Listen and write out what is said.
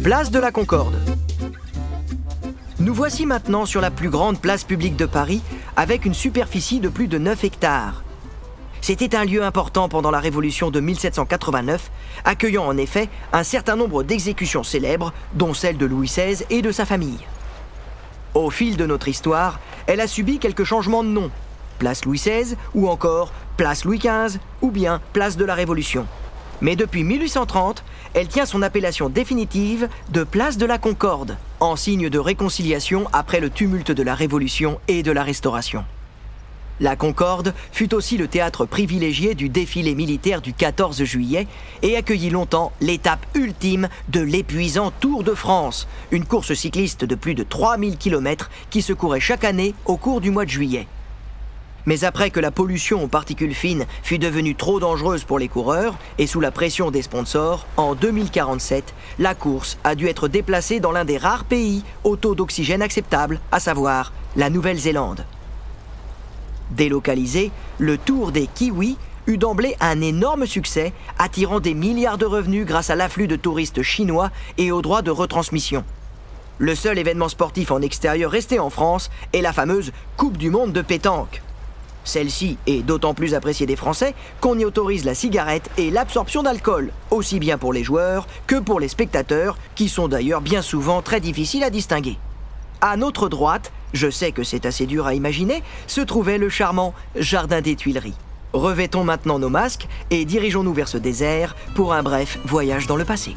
Place de la Concorde. Nous voici maintenant sur la plus grande place publique de Paris, avec une superficie de plus de 9 hectares. C'était un lieu important pendant la Révolution de 1789, accueillant en effet un certain nombre d'exécutions célèbres, dont celle de Louis XVI et de sa famille. Au fil de notre histoire, elle a subi quelques changements de nom. Place Louis XVI, ou encore Place Louis XV, ou bien Place de la Révolution. Mais depuis 1830, elle tient son appellation définitive de Place de la Concorde, en signe de réconciliation après le tumulte de la Révolution et de la Restauration. La Concorde fut aussi le théâtre privilégié du défilé militaire du 14 juillet et accueillit longtemps l'étape ultime de l'épuisant Tour de France, une course cycliste de plus de 3000 km qui se courait chaque année au cours du mois de juillet. Mais après que la pollution aux particules fines fut devenue trop dangereuse pour les coureurs et sous la pression des sponsors, en 2047, la course a dû être déplacée dans l'un des rares pays au taux d'oxygène acceptable, à savoir la Nouvelle-Zélande. Délocalisé, le Tour des Kiwis eut d'emblée un énorme succès, attirant des milliards de revenus grâce à l'afflux de touristes chinois et aux droits de retransmission. Le seul événement sportif en extérieur resté en France est la fameuse Coupe du Monde de pétanque. Celle-ci est d'autant plus appréciée des Français qu'on y autorise la cigarette et l'absorption d'alcool, aussi bien pour les joueurs que pour les spectateurs, qui sont d'ailleurs bien souvent très difficiles à distinguer. À notre droite, je sais que c'est assez dur à imaginer, se trouvait le charmant Jardin des Tuileries. Revêtons maintenant nos masques et dirigeons-nous vers ce désert pour un bref voyage dans le passé.